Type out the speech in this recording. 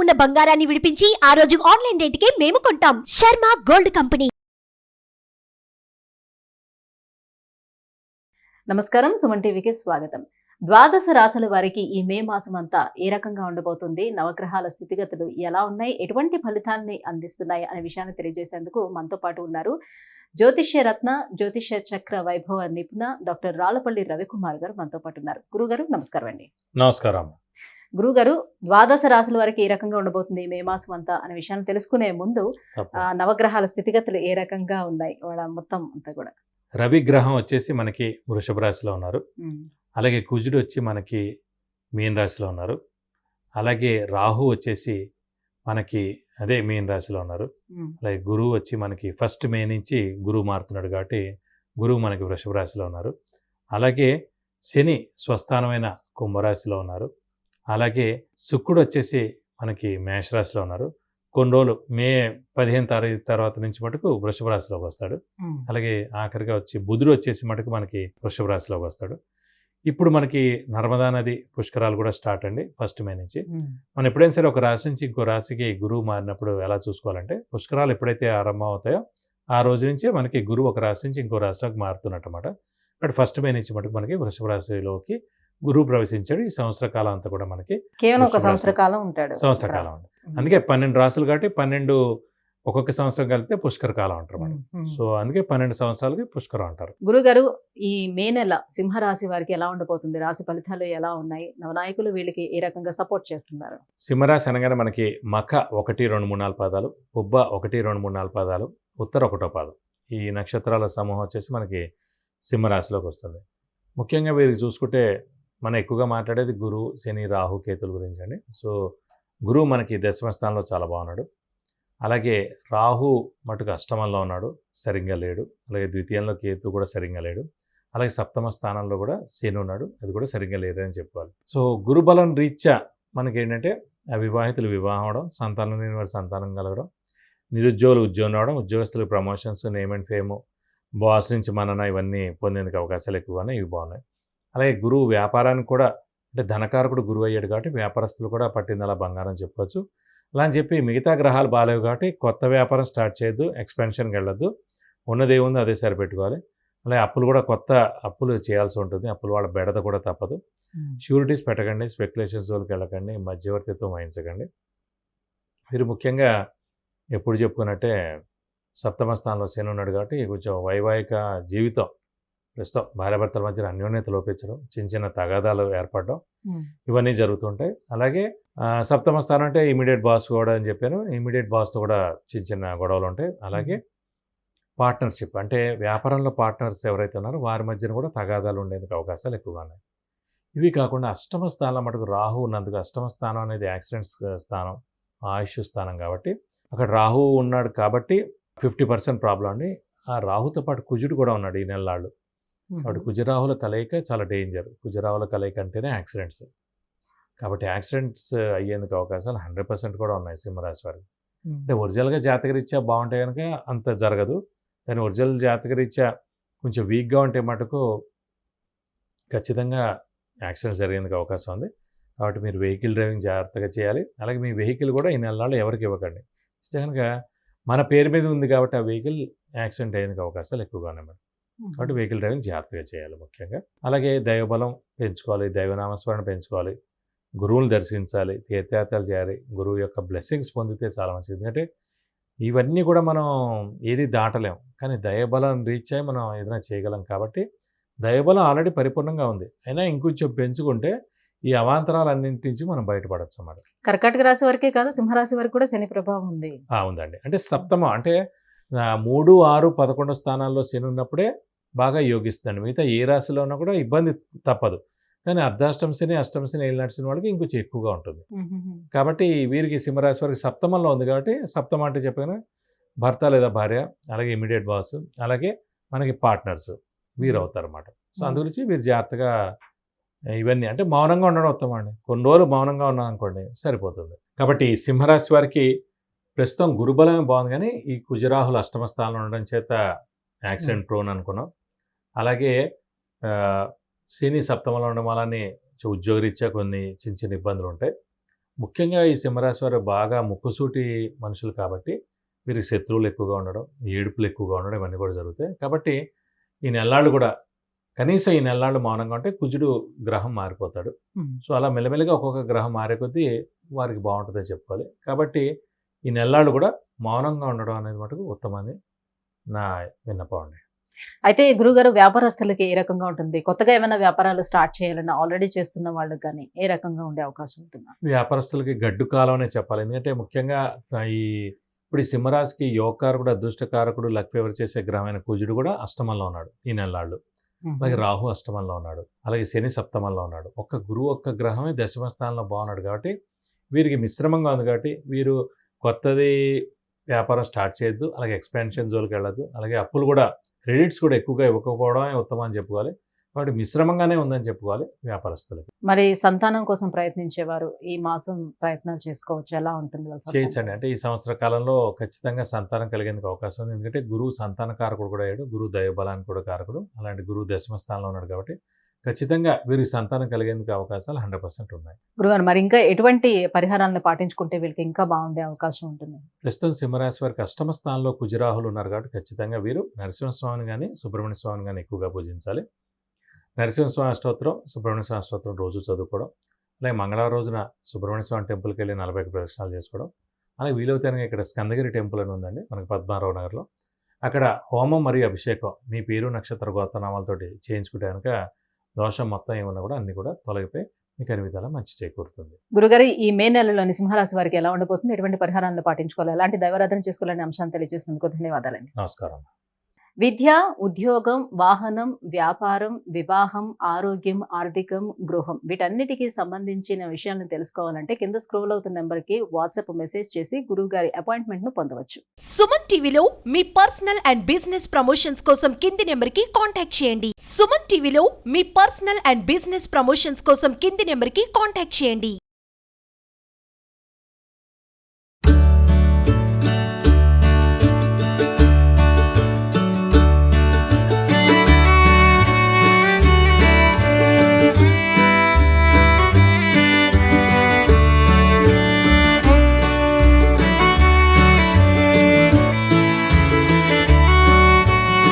ఉన్న బంగారాన్ని విడిపించి ఆ రోజు ఆన్లైన్ రేటుకే మేము కొంటాం. Sharma gold company. నమస్కారం, సుమన్ టీవీకి స్వాగతం. ద్వాదశ రాశుల వారికి ఈ మే మాసం అంతా ఏ రకంగా ఉండబోతుంది, నవగ్రహాల స్థితిగతులు ఎలా ఉన్నాయి, ఎటువంటి ఫలితాన్ని అందిస్తున్నాయి అనే విషయాన్ని తెలియజేసేందుకు మనతో పాటు ఉన్నారు జ్యోతిష్య రత్న, జ్యోతిష్య చక్ర వైభవ నిపుణ డాక్టర్ రాళ్లపల్లి రవికుమార్ గారు మనతో పాటు ఉన్నారు. గురుగారు నమస్కారం అండి. నమస్కారం. గురుగారు, ద్వాదశ రాశుల వారికి ఏ రకంగా ఉండబోతుంది మే మాసం అంతా అనే విషయాన్ని తెలుసుకునే ముందు నవగ్రహాల స్థితిగతులు ఏ రకంగా ఉన్నాయి వాళ్ళ మొత్తం అంతా కూడా. రవి గ్రహం వచ్చేసి మనకి వృషభ రాశిలో ఉన్నారు. అలాగే కుజుడు వచ్చి మనకి మీన రాశిలో ఉన్నారు. అలాగే రాహు వచ్చేసి మనకి అదే మీన రాశిలో ఉన్నారు. అలాగే గురువు వచ్చి మనకి 1 మే నుంచి గురువు మారుతున్నాడు కాబట్టి గురువు మనకి వృషభ రాశిలో ఉన్నారు. అలాగే శని స్వస్థానమైన కుంభరాశిలో ఉన్నారు. అలాగే శుక్రుడు వచ్చేసి మనకి మేషరాశిలో ఉన్నారు. కొన్ని రోజులు మే 15 తారీఖు తర్వాత నుంచి మటుకు వృషభ రాశిలోకి వస్తాడు. అలాగే ఆఖరిగా వచ్చి బుధుడు వచ్చేసి మటుకు మనకి వృషభ రాశిలోకి వస్తాడు. ఇప్పుడు మనకి నర్మదా నది పుష్కరాలు కూడా స్టార్ట్ అండి 1 మే నుంచి. మనం ఎప్పుడైనా సరే ఒక రాశి నుంచి ఇంకో రాశికి గురువు మారినప్పుడు ఎలా చూసుకోవాలంటే, పుష్కరాలు ఎప్పుడైతే ఆరంభం అవుతాయో ఆ రోజు నుంచే మనకి గురువు ఒక రాశి నుంచి ఇంకో రాశిలోకి మారుతున్నట్టు అన్నమాట. బట్ 1 మే నుంచి మటుకు మనకి వృషభ రాశిలోకి గురువు ప్రవేశించాడు. ఈ సంవత్సర కాలం అంతా కూడా మనకి కేవలం ఒక సంవత్సర కాలం ఉంటాడు. సంవత్సర కాలం ఉంటుంది. అందుకే 12 రాశులు కాబట్టి 12 ఒక్కొక్క సంవత్సరం కలిపితే పుష్కర కాలం అంటారు మనం. సో అందుకే 12 సంవత్సరాలకి పుష్కరం అంటారు. గురుగారు, ఈ మే నెల సింహరాశి వారికి ఎలా ఉండబోతుంది? రాశి ఫలితాలు ఎలా ఉన్నాయి? నవనాయకులు వీళ్ళకి ఏ రకంగా సపోర్ట్ చేస్తున్నారు? సింహరాశి అనగానే మనకి మఖ 1, 2, 3, 4 పాదాలు, పుబ్బ 1, 2, 3, 4 పాదాలు, ఉత్తర 1వ పాదం. ఈ నక్షత్రాల సమూహం వచ్చేసి మనకి సింహరాశిలోకి వస్తుంది. ముఖ్యంగా వీరికి చూసుకుంటే మనం ఎక్కువగా మాట్లాడేది గురువు, శని, రాహు, కేతుల గురించి అండి. సో గురువు మనకి దశమ స్థానంలో చాలా బాగున్నాడు. అలాగే రాహు మటుకు అష్టమంలో ఉన్నాడు, సరిగ్గా లేడు. అలాగే ద్వితీయంలో కేతు కూడా సరిగ్గా లేడు. అలాగే సప్తమ స్థానంలో కూడా శని ఉన్నాడు, అది కూడా సరిగ్గా లేదని చెప్పుకోవాలి. సో గురుబలం రీత్యా మనకి ఏంటంటే అవివాహితులు వివాహం అవడం, సంతానం లేని వారి సంతానం కలగడం, నిరుద్యోగులు ఉద్యోగం రావడం, ఉద్యోగస్తులకు promotions, name and fame, boss నుంచి మనన ఇవన్నీ పొందేందుకు అవకాశాలు ఎక్కువగానే ఇవి బాగున్నాయి. అలాగే గురువు వ్యాపారానికి కూడా, అంటే ధనకారకుడు గురువు అయ్యాడు కాబట్టి వ్యాపారస్తులు కూడా పట్టిందలా బంగారం చెప్పవచ్చు. అలా అని చెప్పి మిగతా గ్రహాలు బాగాలేవు కాబట్టి కొత్త వ్యాపారం స్టార్ట్ చేయొద్దు, ఎక్స్పెన్షన్కి వెళ్ళొద్దు. ఉన్నది ఏముందో అదే సరిపెట్టుకోవాలి. అలాగే అప్పులు కూడా కొత్త అప్పులు చేయాల్సి ఉంటుంది. అప్పులు వాళ్ళ బెడద కూడా తప్పదు. షూరిటీస్ పెట్టకండి, స్పెక్యులేషన్స్ జోలికి వెళ్ళకండి, మధ్యవర్తిత్వం వహించకండి. మీరు ముఖ్యంగా ఎప్పుడు చెప్పుకున్నట్టే సప్తమ స్థానంలో శని ఉన్నాడు కాబట్టి కొంచెం వైవాహిక జీవితం ప్రస్తుతం భార్యాభర్తల మధ్య అన్యోన్యత లోపించడం, చిన్న చిన్న తగాదాలు ఏర్పడడం, ఇవన్నీ జరుగుతుంటాయి. అలాగే సప్తమ స్థానం అంటే ఇమీడియట్ బాస్ కూడా అని చెప్పాను. ఇమీడియట్ బాస్తో కూడా చిన్న చిన్న గొడవలు ఉంటాయి. అలాగే పార్ట్నర్షిప్ అంటే వ్యాపారంలో పార్ట్నర్స్ ఎవరైతే ఉన్నారో వారి మధ్యన కూడా తగాదాలు ఉండేందుకు అవకాశాలు ఎక్కువగా ఉన్నాయి. ఇవి కాకుండా అష్టమ స్థానం మటుకు రాహు ఉన్నందుకు, అష్టమ స్థానం అనేది యాక్సిడెంట్స్ స్థానం, ఆయుష్ స్థానం కాబట్టి అక్కడ రాహు ఉన్నాడు కాబట్టి 50% ప్రాబ్లం అండి. ఆ రాహుతో పాటు కుజుడు కూడా ఉన్నాడు ఈ నెలలాళ్ళు. కాబట్టి కుజరాహుల కలయిక చాలా డేంజర్. కుజరాహుల కలయిక అంటేనే యాక్సిడెంట్స్. కాబట్టి యాక్సిడెంట్స్ అయ్యేందుకు అవకాశాలు 100% కూడా ఉన్నాయి సింహరాశి వారికి. అంటే ఒరిజినల్గా జాతకరీత్యా బాగుంటే కనుక అంత జరగదు. కానీ ఒరిజినల్ జాతకరీత్యా కొంచెం వీక్గా ఉంటే మటుకు ఖచ్చితంగా యాక్సిడెంట్స్ జరిగేందుకు అవకాశం ఉంది. కాబట్టి మీరు వెహికల్ డ్రైవింగ్ జాగ్రత్తగా చేయాలి. అలాగే మీ వెహికల్ కూడా ఈ నెలల్లో ఎవరికి ఇవ్వకండి. ఇస్తే కనుక మన పేరు మీద ఉంది కాబట్టి ఆ వెహికల్ యాక్సిడెంట్ అయ్యేందుకు అవకాశాలు ఎక్కువగా ఉన్నాయి. కాబట్టి వెహికల్ డ్రైవింగ్ జాగ్రత్తగా చేయాలి ముఖ్యంగా. అలాగే దైవబలం పెంచుకోవాలి, దైవనామస్మరణ పెంచుకోవాలి, గురువుని దర్శించాలి, తీర్థయాత్రలు చేయాలి. గురువు యొక్క బ్లెస్సింగ్స్ పొందితే చాలా మంచిది. ఎందుకంటే ఇవన్నీ కూడా మనం ఏది దాటలేం, కానీ దైవబలం రీచ్ అయ్యి మనం ఏదైనా చేయగలం. కాబట్టి దైవబలం ఆల్రెడీ పరిపూర్ణంగా ఉంది, అయినా ఇంకొంచెం పెంచుకుంటే ఈ అవాంతరాలన్నింటి నుంచి మనం బయటపడచ్చు అన్నమాట. కర్కాటక రాశి వరకే కాదు, సింహరాశి వరకు కూడా శని ప్రభావం ఉంది. ఉందండి. అంటే సప్తమ అంటే 3, 6, 11 స్థానాల్లో శని ఉన్నప్పుడే బాగా యోగిస్తుంది. మిగతా ఏ రాశిలో ఉన్నా కూడా ఇబ్బంది తప్పదు. కానీ అర్ధాష్టమ శని, అష్టమ శని నడిచిన వాళ్ళకి ఇంకొంచెం ఎక్కువగా ఉంటుంది. కాబట్టి వీరికి సింహరాశి వారికి సప్తమంలో ఉంది కాబట్టి, సప్తమ అంటే చెప్పగానే భర్త లేదా భార్య, అలాగే ఇమీడియట్ బాస్, అలాగే మనకి పార్ట్నర్స్ వీరు అవుతారు అన్నమాట. సో అందుగురించి వీరు జాగ్రత్తగా ఇవన్నీ అంటే మౌనంగా ఉండడం ఉత్తమండి. కొన్ని రోజులు మౌనంగా ఉన్నాం అనుకోండి సరిపోతుంది. కాబట్టి సింహరాశి వారికి ప్రస్తుతం గురుబలమే బాగుంది, కానీ ఈ కుజరాహులు అష్టమ స్థానంలో ఉండడం చేత యాక్సిడెంట్ ప్రోన్ అనుకున్నాం. అలాగే శని సప్తమంలో ఉండడం వల్ల ఉద్యోగరీత్యా కొన్ని చిన్న చిన్న ఇబ్బందులు ఉంటాయి. ముఖ్యంగా ఈ సింహరాశి వారు బాగా ముక్కుసూటి మనుషులు కాబట్టి వీరికి శత్రువులు ఎక్కువగా ఉండడం, ఏడుపులు ఎక్కువగా ఉండడం ఇవన్నీ కూడా జరుగుతాయి. కాబట్టి ఈ నెల్లాళ్ళు కూడా కనీసం ఈ నెల్లాళ్ళు మౌనంగా ఉంటే కుజుడు గ్రహం మారిపోతాడు. సో అలా మెల్లమెల్లగా ఒక్కొక్క గ్రహం మారే కొద్దీ వారికి బాగుంటుందని చెప్పుకోవాలి. కాబట్టి ఈ నెల్లాళ్ళు కూడా మౌనంగా ఉండడం అనేది మటుకు ఉత్తమని నా విన్నపం అండి. అయితే గురుగారు వ్యాపారస్తులకి ఏ రకంగా ఉంటుంది? కొత్తగా ఏమైనా వ్యాపారాలు స్టార్ట్ చేయాలన్నా ఆల్రెడీ చేస్తున్న వాళ్ళకి కానీ ఏ రకంగా ఉండే అవకాశం ఉంటుందా? వ్యాపారస్తులకి గడ్డు కాలం అనే చెప్పాలి. ఎందుకంటే ముఖ్యంగా ఈ ఇప్పుడు ఈ సింహరాశికి యోగకారకుడు, అదృష్టకారకుడు, లక్ ఫేవర్ చేసే గ్రహమైన కుజుడు కూడా అష్టమంలో ఉన్నాడు ఈ నెల్లాళ్ళు. అలాగే రాహు అష్టమంలో ఉన్నాడు, అలాగే శని సప్తమంలో ఉన్నాడు. ఒక్క గురువు ఒక్క గ్రహమే దశమ స్థానంలో బాగున్నాడు. కాబట్టి వీరికి మిశ్రమంగా ఉంది. కాబట్టి వీరు కొత్తది వ్యాపారం స్టార్ట్ చేయొద్దు, అలాగే ఎక్స్పాన్షన్ జోలికి వెళ్ళొద్దు, అలాగే అప్పులు కూడా క్రెడిట్స్ కూడా ఎక్కువగా ఇవ్వకపోవడమే ఉత్తమం అని చెప్పుకోవాలి. కాబట్టి మిశ్రమంగానే ఉందని చెప్పుకోవాలి వ్యాపారస్తులకి. మరి సంతానం కోసం ప్రయత్నించేవారు ఈ మాసం ప్రయత్నాలు చేసుకోవచ్చు, ఎలా ఉంటుంది వాళ్ళ సంతానం? చేయొచ్చండి. అంటే ఈ సంవత్సర కాలంలో ఖచ్చితంగా సంతానం కలిగేందుకు అవకాశం ఉంది. ఎందుకంటే గురువు సంతాన కారకుడు కూడా అయ్యాడు, గురువు దైవబలానికి కూడా కారకుడు. అలాంటి గురువు దశమ స్థానంలో ఉన్నాడు కాబట్టి ఖచ్చితంగా వీరికి సంతానం కలిగేందుకు అవకాశాలు 100% ఉన్నాయి. గురుగారు మరి ఇంకా ఎటువంటి పరిహారాలను పాటించుకుంటే వీళ్ళకి ఇంకా బాగుండే అవకాశం ఉంటుంది? ప్రస్తుతం సింహరాశి వారికి అష్టమ స్థానంలో కుజరాహులు ఉన్నారు కాబట్టి ఖచ్చితంగా వీరు నరసింహస్వామిని కానీ సుబ్రహ్మణ్య స్వామిని కానీ ఎక్కువగా పూజించాలి. నరసింహస్వామి అష్టోత్తరం, సుబ్రహ్మణ్య స్వామి అష్టోత్తరం రోజు చదువుకోవడం, అలాగే మంగళవారం రోజున సుబ్రహ్మణ్య స్వామి టెంపుల్కి వెళ్ళి 40 ప్రదక్షిణాలు చేసుకోవడం, అలాగే వీలైతే ఇక్కడ స్కందగిరి టెంపుల్ అని ఉందండి మనకి పద్మారావు నగర్లో. అక్కడ హోమం మరియు అభిషేకం మీ పేరు నక్షత్ర గోత్రనామాలతోటి చేయించుకుంటే కనుక దోషం మొత్తం ఏమన్నా కూడా అన్ని కూడా తొలగిపోయి మీకు అన్ని విధాలా మంచి చేకూరుతుంది. గురుగారు ఈ మే నెలలోని సింహరాశి వారికి ఎలా ఉండబోతుంది? ఎటువంటి పరిహారాలను పాటించుకోవాలి, ఎలాంటి దైవారాధన చేసుకోవాలనే అంశాన్ని తెలియజేసినందుకు ధన్యవాదాలండి. నమస్కారం. విద్య, ఉద్యోగం, వాహనం, వ్యాపారం, వివాహం, ఆరోగ్యం, ఆర్థికం, గృహం వీటన్నిటికీ సంబంధించిన విషయాలను తెలుసుకోవాలంటే కింద స్క్రోల్ అవుతున్న నెంబర్కి వాట్సాప్ మెసేజ్ చేసి గురువు గారి అపాయింట్మెంట్ ను పొందవచ్చు. సుమన్ టీవీలో మీ పర్సనల్ అండ్ బిజినెస్ ప్రమోషన్స్ కోసం కింది నెంబర్కి కాంటాక్ట్ చేయండి. సుమన్ టీవీలో మీ పర్సనల్ అండ్ బిజినెస్ ప్రమోషన్స్ కోసం కింది నెంబర్కి కాంటాక్ట్ చేయండి.